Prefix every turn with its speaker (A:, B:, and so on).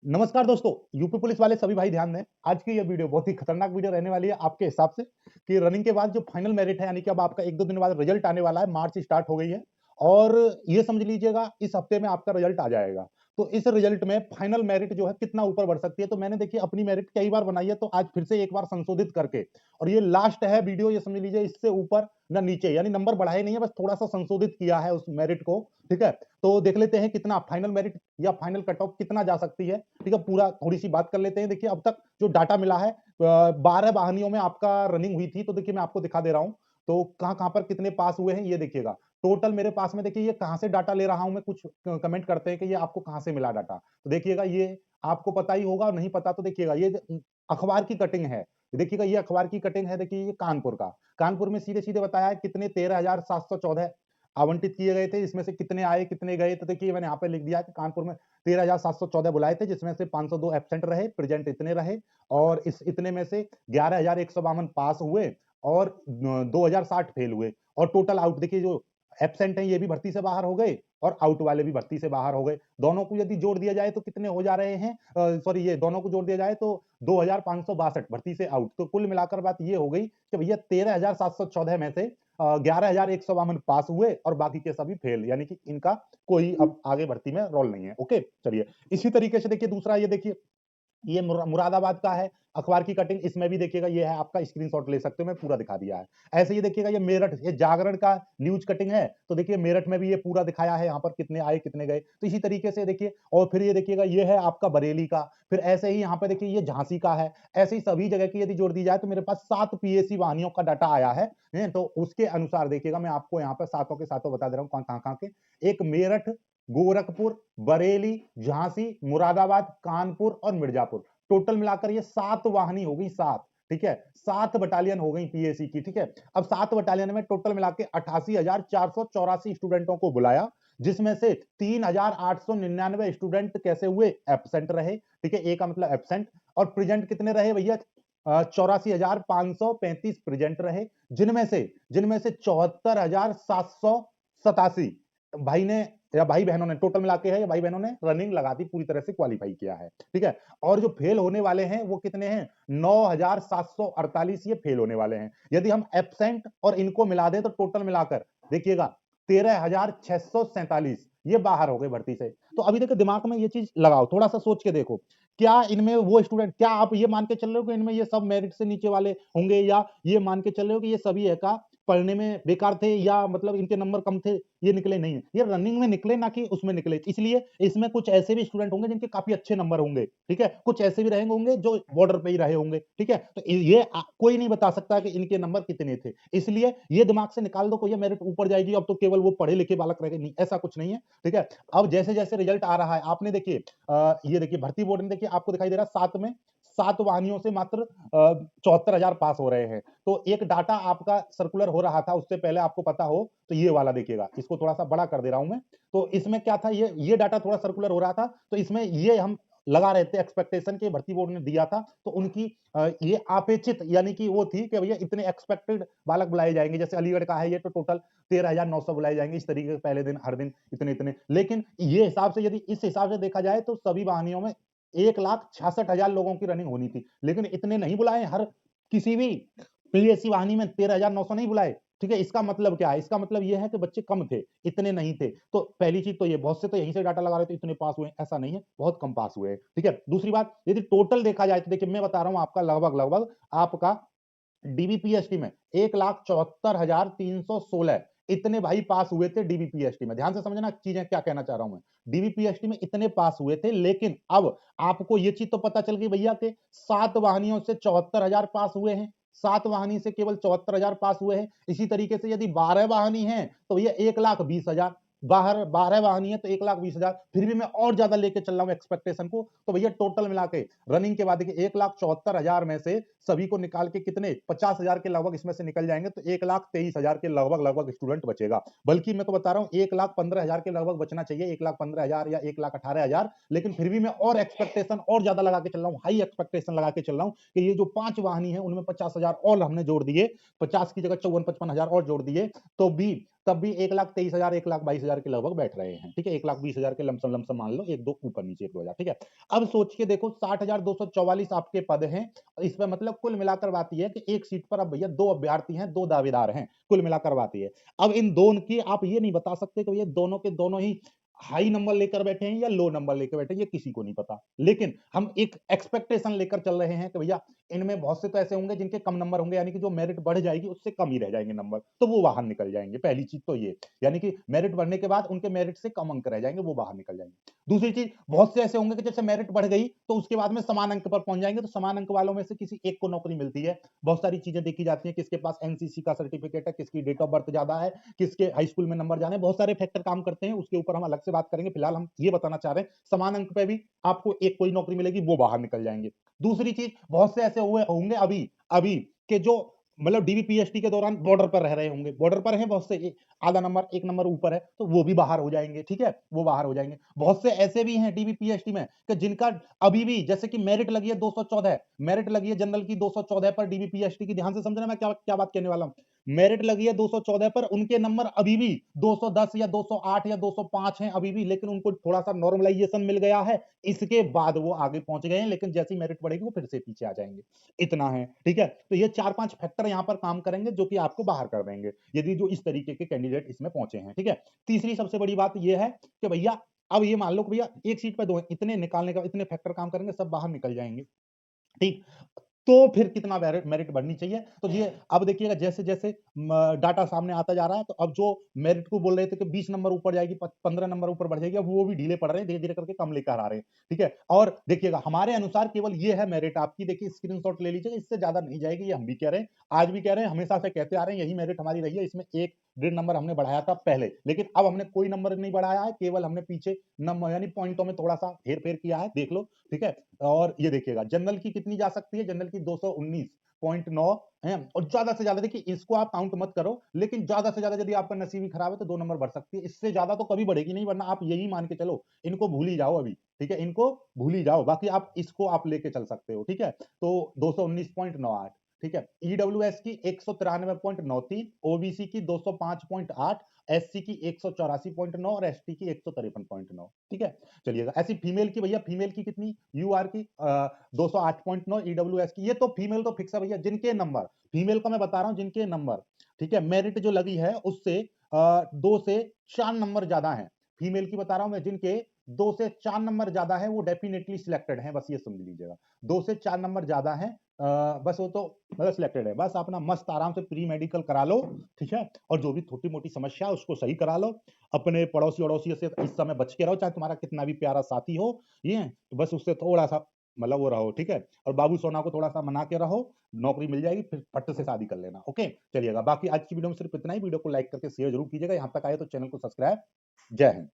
A: नमस्कार दोस्तों, UP police वाले सभी भाई ध्यान दें। आज की ये वीडियो बहुत ही खतरनाक वीडियो रहने वाली है आपके हिसाब से कि रनिंग के बाद जो फाइनल मेरिट है, यानी कि अब आपका 1-2 दिन बाद रिजल्ट आने वाला है। मार्च स्टार्ट हो गई है और ये समझ लीजिएगा इस हफ्ते में आपका रिजल्ट आ जाएगा। तो इस रिजल्ट में फाइनल मेरिट जो है कितना ऊपर बढ़ सकती है। तो मैंने देखिए अपनी मेरिट कई बार बनाई है, तो आज फिर से एक बार संशोधित करके, और ये लास्ट है वीडियो, ये समझ लीजिए इससे ऊपर ना नीचे, यानी नंबर बढ़ाए नहीं है, बस थोड़ा सा संशोधित किया है उस मेरिट को। ठीक है, तो देख लेते हैं कितना फाइनल मेरिट या फाइनल कट ऑफ कितना जा सकती है। ठीक है, पूरा थोड़ी सी बात कर लेते हैं। देखिए अब तक जो डाटा मिला है, 12 वाहिनियों में आपका रनिंग हुई थी। तो देखिए मैं आपको दिखा दे रहा हूं, तो कहां कहां पर कितने पास हुए हैं ये देखिएगा। टोटल मेरे पास में देखिए, ये कहां से डाटा ले रहा हूं मैं, कुछ कमेंट करते हैं कि ये आपको कहां से मिला डाटा। तो देखिएगा ये आपको पता ही होगा, नहीं पता तो देखिएगा ये अखबार की कटिंग है। देखिएगा ये अखबार की कटिंग है। देखिए ये कानपुर का, कानपुर में सीधे सीधे बताया है कितने 13,714 आवंटित किए गए थे। इसमें से कितने आए कितने गए, तो देखिए मैंने यहाँ पे लिख दिया कि कानपुर में 13,714 बुलाए थे, जिसमें से 502 एब्सेंट रहे, प्रेजेंट इतने रहे, और इस इतने में से 11,152 पास हुए और 2,060 फेल हुए। और टोटल आउट देखिए, जो एब्सेंट हैं ये भी भर्ती से बाहर हो गए और आउट वाले भी भर्ती से बाहर हो गए। दोनों को यदि जोड़ दिया जाए तो कितने हो जा रहे हैं, सॉरी, ये दोनों को जोड़ दिया जाए तो 2,562 भर्ती से आउट। तो कुल मिलाकर बात ये हो गई कि भैया 13,714 में से 11,152 पास हुए और बाकी के सभी फेल, यानी कि इनका कोई अब आगे भर्ती में रोल नहीं है। ओके, चलिए इसी तरीके से देखिए दूसरा, ये देखिए ये मुरादाबाद का है, अखबार की कटिंग। इसमें भी देखिएगा ये है, आपका स्क्रीनशॉट ले सकते हो, मैं पूरा दिखा दिया है। ऐसे ही देखिएगा ये मेरठ, ये जागरण का न्यूज कटिंग है। तो देखिए मेरठ में भी ये पूरा दिखाया है, यहाँ पर कितने आए कितने गए। तो इसी तरीके से देखिए, और फिर ये देखिएगा ये है आपका बरेली का। फिर ऐसे ही यहाँ पे देखिए ये झांसी का है। ऐसे ही सभी जगह की यदि जोड़ दी जाए तो मेरे पास 7 पीएससी वाहिनियों का डाटा आया है। तो उसके अनुसार देखिएगा, मैं आपको यहाँ पर सातों के सातों बता दे रहा हूँ कहाँ कहाँ के। एक मेरठ, गोरखपुर, बरेली, झांसी, मुरादाबाद, कानपुर और मिर्जापुर, टोटल मिलाकर ये 7 वाहिनी हो गई, 7। ठीक है, 7 बटालियन हो गई पीएसी की। ठीक है, अब 7 बटालियन में टोटल मिला के 88,484 स्टूडेंटों को बुलाया, जिसमें से 3,899 स्टूडेंट कैसे हुए, एब्सेंट रहे। ठीक है, ए का मतलब एब्सेंट। और प्रेजेंट कितने रहे भैया, 84,535 प्रेजेंट रहे, जिनमें से 74,787 भाई ने या भाई बहनों ने, टोटल मिला के है, या भाई बहनों ने रनिंग लगा दी, पूरी तरह से क्वालिफाई किया है। ठीक है, और जो फेल होने वाले हैं वो कितने हैं, 9,748 ये फेल होने वाले हैं। यदि हम एब्सेंट और इनको मिला दें तो टोटल मिलाकर देखिएगा 13,647 ये बाहर हो गए भर्ती से। तो अभी देखो दिमाग में ये चीज लगाओ, थोड़ा सा सोच के देखो, क्या इनमें वो स्टूडेंट, क्या आप ये मान के चल रहे हो कि इनमें ये सब मेरिट से नीचे वाले होंगे, या ये मान के चल रहे हो कि ये सभी है का पढ़ने में बेकार थे, या मतलब इनके नंबर कम थे, ये निकले नहीं है, ये रनिंग में निकले ना कि उसमें निकले। इसलिए इसमें कुछ ऐसे भी स्टूडेंट होंगे जिनके काफी अच्छे नंबर होंगे। ठीक है, कुछ ऐसे भी रहेंगे होंगे जो बॉर्डर पे ही रहे होंगे। ठीक है, तो ये कोई नहीं बता सकता कि इनके नंबर कितने थे। इसलिए ये दिमाग से निकाल दो कि ये मेरिट ऊपर जाएगी, अब तो केवल वो पढ़े लिखे बालक रह गए, नहीं, ऐसा कुछ नहीं है। ठीक है, अब जैसे जैसे रिजल्ट आ रहा है, आपने देखिए ये देखिए भर्ती बोर्ड ने देखिए आपको दिखाई दे रहा है 7 में 7 वाहिनियों से मात्र 74,000 पास हो रहे हैं। तो एक डाटा आपका सर्कुलर हो रहा था, उससे पहले आपको पता हो तो ये वाला देखिएगा, इसको थोड़ा सा बड़ा कर दे रहा हूं मैं। तो इसमें क्या था, ये डाटा थोड़ा सर्कुलर हो रहा था, तो इसमें ये हम लगा रहे थे एक्सपेक्टेशन के, भर्ती बोर्ड ने दिया था, तो उनकी ये अपेक्षित, यानी कि वो थी कि भैया इतने एक्सपेक्टेड बालक बुलाए जाएंगे। जैसे अलीगढ़ का है ये, तो टोटल 13,900 बुलाए जाएंगे इस तरीके से, पहले दिन हर दिन इतने इतने। लेकिन ये हिसाब से, यदि इस हिसाब से देखा जाए तो सभी वाहिनियों में 1,66,000 लोगों की रनिंग होनी थी, लेकिन इतने नहीं बुलाए हर किसी भी पीएससी वाहिनी में 13,900 नहीं बुलाए। ठीक है, इसका मतलब क्या है, इसका मतलब यह है कि बच्चे कम थे, इतने नहीं थे। तो पहली चीज तो ये, बहुत से तो यहीं से डाटा लगा रहे थे इतने पास हुए, ऐसा नहीं है, बहुत कम पास हुए। ठीक है, दूसरी बात, यदि टोटल देखा जाए तो देखिए मैं बता रहा हूं आपका लगभग लगभग आपका डीबीपीएसटी में 1,74,316 इतने भाई पास हुए थे डीबीपीएसटी में। ध्यान से समझना चीजें क्या कहना चाह रहा हूं मैं, डीबीपीएसटी में इतने पास हुए थे। लेकिन अब आपको ये चीज तो पता चल गई भैया के 7 वाहिनियों से 74,000 पास हुए हैं, 7 वाहिनी से केवल 74,000 पास हुए हैं। इसी तरीके से यदि 12 वाहिनी है तो ये 1,20,000, बाहर 12 वाहिनी है तो 1,20,000, फिर भी मैं और ज्यादा लेके चल रहा हूं एक्सपेक्टेशन को। तो भैया टोटल मिला के रनिंग के बाद देखिए 1,74,000 में से सभी को निकाल के कितने 50,000 के लगभग इसमें से निकल जाएंगे, तो 1,23,000 के लगभग लगभग स्टूडेंट बचेगा। बल्कि मैं तो बता रहा हूँ 1,15,000 के लगभग बचना चाहिए, 1,15,000 या 1,18,000। लेकिन फिर भी मैं और एक्सपेक्टेशन और ज्यादा लगा के चल रहा हूँ, हाई एक्सपेक्टेशन लगा के चल रहा हूँ कि ये जो 5 वाहिनी है उनमें 50,000 और हमने जोड़ दिए, 50 की जगह 54-55,000 और जोड़ दिए, तो भी तब भी 1,23,000 1,22,000 के लगभग बैठ रहे हैं, ठीक है। 1,20,000 के लमसम लमसम मान लो, एक दो ऊपर नीचे 1-2 हजार, ठीक है। अब सोच के देखो 60,244 आपके पद हैं, इसमें मतलब कुल मिलाकर बात यह है कि एक सीट पर अब भैया 2 अभ्यर्थी हैं, 2 दावेदार हैं, कुल मिलाकर बात यह है। अब इन दोनों की आप ये नहीं बता सकते कि ये दोनों के दोनों ही हाई नंबर लेकर बैठे हैं या लो नंबर लेकर बैठे हैं, ये किसी को नहीं पता। लेकिन हम एक एक्सपेक्टेशन लेकर चल रहे हैं कि भैया इनमें बहुत से तो ऐसे होंगे जिनके कम नंबर होंगे, यानी कि जो मेरिट बढ़ जाएगी उससे कम ही रह जाएंगे नंबर, तो वो बाहर निकल जाएंगे। पहली चीज तो ये, यानी कि मेरिट बढ़ने के बाद उनके मेरिट से कम अंक रह जाएंगे, वो बाहर निकल जाएंगे। दूसरी चीज, बहुत से ऐसे होंगे कि जैसे मेरिट बढ़ गई तो उसके बाद में समान अंक पर पहुंच जाएंगे, तो समान अंक वालों में से किसी एक को नौकरी मिलती है। बहुत सारी चीजें देखी जाती है, किसके पास एनसीसी का सर्टिफिकेट है, किसकी डेट ऑफ बर्थ ज्यादा है, किसके हाई स्कूल में नंबर जाने, बहुत सारे फैक्टर काम करते हैं, उसके ऊपर हम अलग से बात करेंगे। फिलहाल हम ये बताना चाह रहे हैं समान अंक पे भी आपको एक कोई नौकरी मिलेगी, वो बाहर निकल जाएंगे। दूसरी चीज, बहुत से ऐसे हुए होंगे अभी अभी के जो मतलब डीबीपीएसटी के दौरान बॉर्डर पर रह रहे होंगे, बॉर्डर पर हैं बहुत से, आधा नंबर एक नंबर ऊपर है, तो वो भी बाहर हो जाएंगे, ठीक है, वो बाहर हो जाएंगे। बहुत से ऐसे भी हैं डीबीपीएसटी में कि जिनका अभी भी, जैसे कि मेरिट लगी है 214, मेरिट लगी है जनरल की 214 पर, डीबीपीएसटी की, ध्यान से समझना मैं क्या क्या बात कहने वाला हूं। मेरिट लगी है 214 पर, उनके नंबर अभी भी 210 या 208 या 205 हैं अभी भी, लेकिन उनको थोड़ा सा नॉर्मलाइजेशन मिल गया है, इसके बाद वो आगे पहुंच गए हैं, लेकिन जैसी मेरिट बढ़ेगी वो फिर से पीछे आ जाएंगे। इतना है, ठीक है। तो ये 4-5 फैक्टर यहां पर काम करेंगे जो कि आपको बाहर कर देंगे, यदि जो इस तरीके के कैंडिडेट इसमें पहुंचे हैं, ठीक है। तीसरी सबसे बड़ी बात यह है कि भैया अब ये मान लो कि भैया एक सीट पे दो, इतने निकालने का, इतने फैक्टर काम करेंगे, सब बाहर निकल जाएंगे, ठीक। तो फिर कितना मेरिट बढ़नी चाहिए, तो ये अब देखिएगा जैसे जैसे डाटा सामने आता जा रहा है, तो अब जो मेरिट को बोल रहे थे कि 20 नंबर ऊपर जाएगी, 15 नंबर ऊपर बढ़ जाएगी, अब वो भी ढीले पड़ रहे हैं, धीरे धीरे करके कम लेकर आ रहे हैं, ठीक है। और देखिएगा हमारे अनुसार केवल ये है मेरिट आपकी, देखिए स्क्रीनशॉट ले लीजिए, इससे ज्यादा नहीं जाएगी, ये हम भी कह रहे हैं, आज भी कह रहे हैं, हमेशा से कहते आ रहे हैं, यही मेरिट हमारी रही है। इसमें 1-1.5 नंबर हमने बढ़ाया था पहले, लेकिन अब हमने कोई नंबर नहीं बढ़ाया है, केवल हमने पीछे नंबर यानी पॉइंटों में थोड़ा सा हेर फेर किया है, देख लो, ठीक है। और ये देखिएगा जनरल की कितनी जा सकती है, जनरल की 219.9 है, और ज्यादा से ज्यादा देखिए इसको आप काउंट मत करो, लेकिन ज्यादा से ज्यादा यदि आपका नसीब ही खराब है तो 2 नंबर बढ़ सकती है, इससे ज्यादा तो कभी बढ़ेगी नहीं, वरना आप यही मान के चलो इनको भूल ही जाओ अभी, ठीक है, इनको भूल ही जाओ, बाकी आप इसको आप लेके चल सकते हो, ठीक है। तो 219.98, ठीक है। ईडब्ल्यूएस की 193.93, ओबीसी की 205.8, एससी की 184.9 और एसटी की 153.9, ठीक है। चलिएगा ऐसी फीमेल की, भैया फीमेल की कितनी, यूआर की 208.9, ईडब्ल्यूएस की, ये तो फीमेल तो फिक्स है भैया, जिनके नंबर, फीमेल का मैं बता रहा हूं, जिनके नंबर, ठीक है, मेरिट जो लगी है उससे 2 से 4 नंबर ज्यादा है, फीमेल की बता रहा हूं मैं, जिनके 2 से 4 नंबर ज्यादा है वो डेफिनेटली सिलेक्टेड है, बस ये समझ लीजिएगा, 2 से 4 नंबर ज्यादा है, बस वो तो मतलब सिलेक्टेड है, बस अपना मस्त आराम से प्री मेडिकल करा लो, ठीक है, और जो भी छोटी मोटी समस्या है उसको सही करा लो, अपने पड़ोसी अड़ोसी से इस समय बच के रहो, चाहे तुम्हारा कितना भी प्यारा साथी हो, ये तो बस उससे थोड़ा सा मतलब वो रहो, ठीक है। और बाबू सोना को थोड़ा सा मना के रहो, नौकरी मिल जाएगी, फिर फट से शादी कर लेना, ओके। चलिएगा बाकी आज की वीडियो में सिर्फ इतना ही, वीडियो को लाइक करके शेयर जरूर कीजिएगा, यहां तक आए तो चैनल को सब्सक्राइब। जय हिंद।